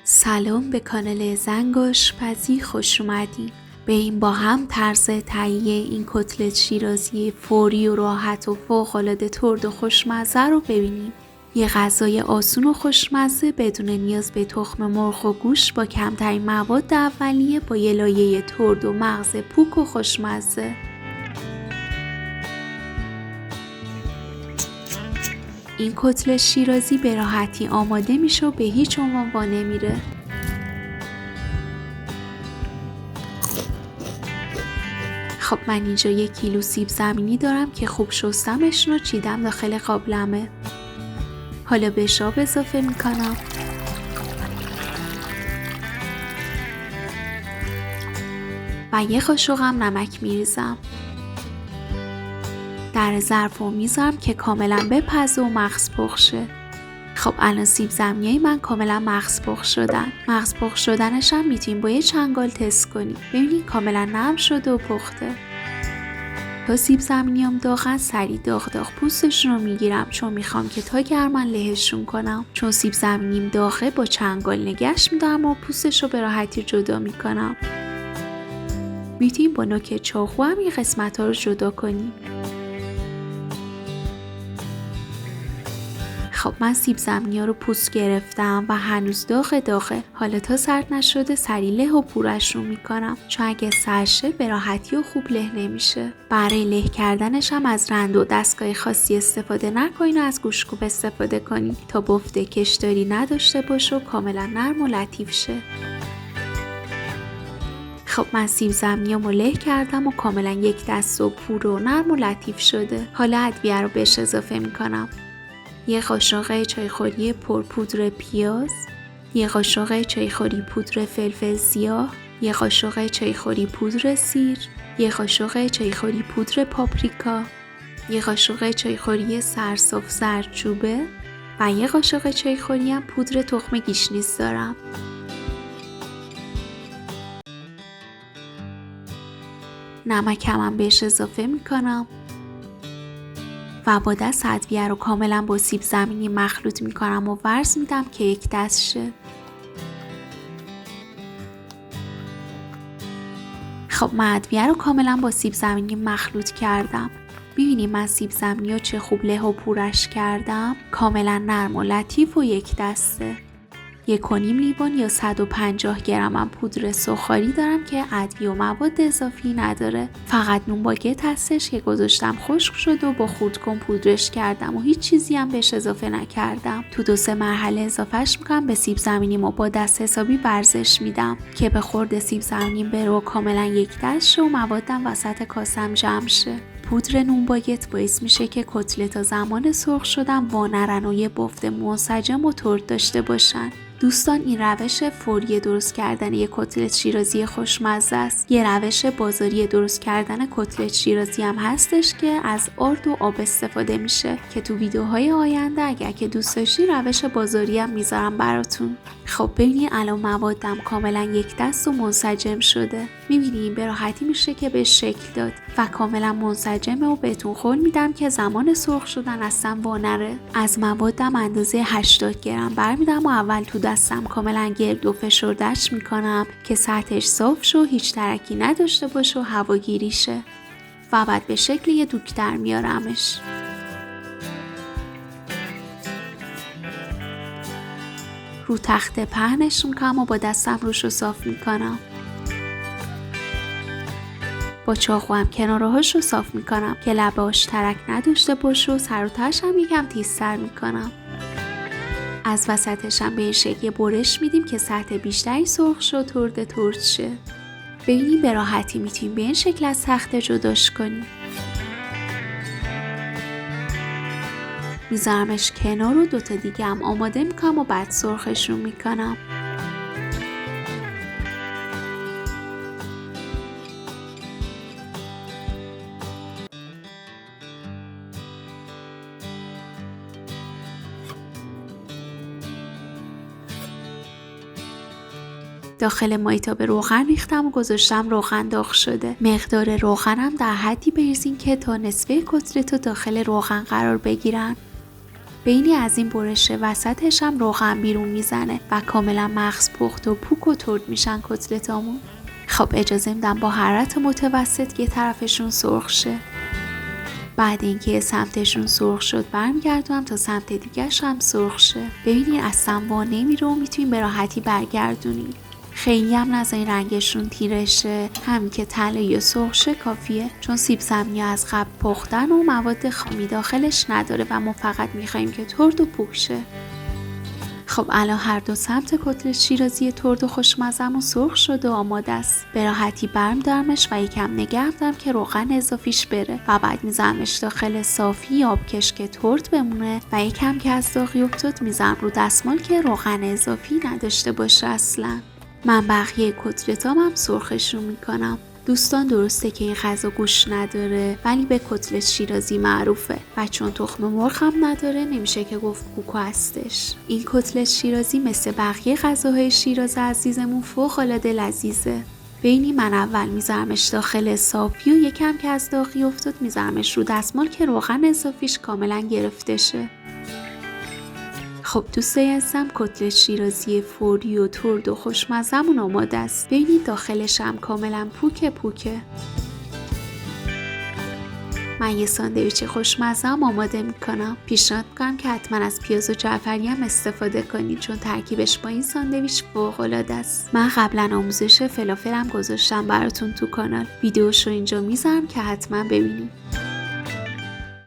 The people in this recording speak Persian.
سلام به کانال زنگ آشپزی خوش اومدین. بریم با هم طرز تهیه این کتلت شیرازی فوری و راحت و فوق‌العاده ترد و خوشمزه رو ببینیم. یه غذای آسون و خوشمزه بدون نیاز به تخم مرغ و گوشت با کمترین مواد اولیه با یه لایه ترد و مغز پوک و خوشمزه. این کتلت شیرازی به راحتی آماده میشه و به هیچ عنوان وا نمیره. خب من اینجا 1 کیلو سیب زمینی دارم که خوب شستمش رو چیدم داخل قابلمه. حالا بهش آب اضافه میکنم. و 1 قاشقم نمک میریزم. در ظرفو میذارم که کاملا بپزه و مغز پخ شه. خب الان سیب زمینی من کاملا مغز پخ شدن. مغز پخ شدنش هم میتونیم با یه چنگال تست کنیم. ببینید کاملا نرم شده و پخته. تا سیب زمینیام داغن سریع داغ پوستشون رو میگیرم چون میخوام که تا گرمن لهشون کنم. چون سیب زمینیم داغه با چنگال نگهش میدارم و پوستش رو به راحتی جدا میکنم. میتونیم با نوک چاقو هم این قسمت ها رو جدا کنیم. خب من سیب زمینی ها رو پوست گرفتم و هنوز داغه. حالا تا سرد نشده سریع له و پورش رو میکنم چون اگه سرد شه به راحتی و خوب له نمیشه. برای له کردنش هم از رند و دستگاه خاصی استفاده نکنین و از گوشتکوب استفاده کنین تا بافت کشداری نداشته باشه و کاملا نرم و لطیف شه. خب من سیب زمینیامو له کردم و کاملا 1 دست و پور و نرم و لطیف شده. حالا ادویه رو بهش اضافه میکنم. 1 قاشق چایخوری پودر پیاز، 1 قاشق چایخوری پودر فلفل سیاه، 1 قاشق چایخوری پودر سیر، 1 قاشق چایخوری پودر پاپریکا، 1 قاشق چایخوری سرساف زردچوبه و 1 قاشق چایخوری هم پودر تخم گیشنیز دارم. نمکم هم بهش اضافه میکنم و با دست ادویه رو کاملا با سیب زمینی مخلوط میکنم و ورز میدم که 1 دست شه. خب من ادویه رو کاملا با سیب زمینی مخلوط کردم. ببینید من سیب زمینی رو چه خوب له و پورش کردم. کاملا نرم و لطیف و 1 دسته. 1.5 لیوان یا 150 گرم هم پودر سوخاری دارم که ادویه و مواد اضافی نداره. فقط نون باگت هستش که گذاشتم خشک شد و با خردکن پودرش کردم و هیچ چیزی هم بهش اضافه نکردم. تو 2-3 مرحله اضافهش میکنم به سیب زمینیمو با دست حسابی ورزش میدم که به خورد سیب زمینی بره و کاملا 1 دست شه و موادم وسط کاسم جمع شه. پودر نون باگت باعث میشه که کتلت زمان سرخ شدن وا نرن و یه بافت منسجم و ترد داشته باشن. دوستان این روش فوری درست کردن یک کتلت شیرازی خوشمزه است. یه روش بازاری درست کردن کتلت شیرازی هم هستش که از آرد و آب استفاده میشه که تو ویدیوهای آینده اگر که دوست داشتی روش بازاری هم میذارم براتون. خب ببینید الان موادم کاملا 1 دست و منسجم شده. میبینید به راحتی میشه که به شکل داد و کاملا منسجمه و بهتون قول میدم که زمان سرخ شدن اصلا وا نره. از موادم اندازه 80 گرم برمیدارم و اول تو دستم کاملا گرد و فشرده‌اش میکنم که سطحش صاف شه و هیچ ترکی نداشته باشه و هواگیری شه و بعد به شکل یه دوک در میارمش. رو تخته پهنش میکنم و با دستم روش رو صاف میکنم. با چاقو هم کنارهاش رو صاف میکنم که لبه‌اش ترک نداشته باشه و سر و تهش هم یکم تیزتر میکنم. از وسطش هم به این شکل برش میدیم که سطح بیشتری سرخ شه و ترد شه. ببینید به راحتی میتونیم به این شکل از تخته جداش کنیم. میذارمش کنار و 2 تا دیگه هم آماده میکنم و بعد سرخشون میکنم. داخل مایتاب روغن ریختم و گذاشتم روغن داغ شده. مقدار روغنم در حدی بریزین که تا نصفه کتلت رو داخل روغن قرار بگیرن. بینی از این برشه وسطش هم روغن بیرون میزنه و کاملا مغز پخت و پوک و ترد میشن کتلتامون. خب اجازه میدم با حرارت متوسط یه طرفشون سرخ شه. بعد اینکه سمتشون سرخ شد برمیگردونم تا سمت دیگه‌ش هم سرخ شه. ببینین اصلا وا نمیره و میتونین به راحتی برگردونین. خیلی هم نذارین رنگشون تیره شه، همین که طلایی و سرخ شه کافیه، چون سیب زمینی از قبل پختن و مواد خامی داخلش نداره و ما فقط میخوایم که ترد و پوک شه. خب الان هر دو سمت کتلت شیرازی ترد و خوشمزه‌مون سرخ شده و آماده است. به راحتی برمی‌دارمش و یکم نگه دارم که روغن اضافیش بره و بعد میذارمش داخل صافی آبکش که ترد بمونه و یکم که از داغی افتاد میذارم رو دستمال که روغن اضافی نداشته باشه اصلا. من بقیه کتلتام هم سرخشون میکنم. دوستان درسته که این غذا گوشت نداره ولی به کتلت شیرازی معروفه و چون تخم مرغ هم نداره نمیشه که گفت کوکو هستش. این کتلت شیرازی مثل بقیه غذاهای شیراز عزیزمون فوق‌العاده لذیذه. بینی من اول میذارمش داخل صافی و یکم که از داغی افتاد میذارمش رو دستمال که روغن اضافیش کاملا گرفته شه. خب دوستای عزیزم کتلت شیرازی فوری و ترد و خوشمزه‌مون آماده است. ببینید داخلش هم کاملا پوکه. من یه ساندویچ خوشمزه آماده میکنم. پیشنهاد میکنم که حتما از پیاز و جعفری هم استفاده کنید چون ترکیبش با این ساندویچ فوق‌العاده است. من قبلا آموزش فلافل هم گذاشتم براتون تو کانال. ویدیوشو اینجا میذارم که حتما ببینید.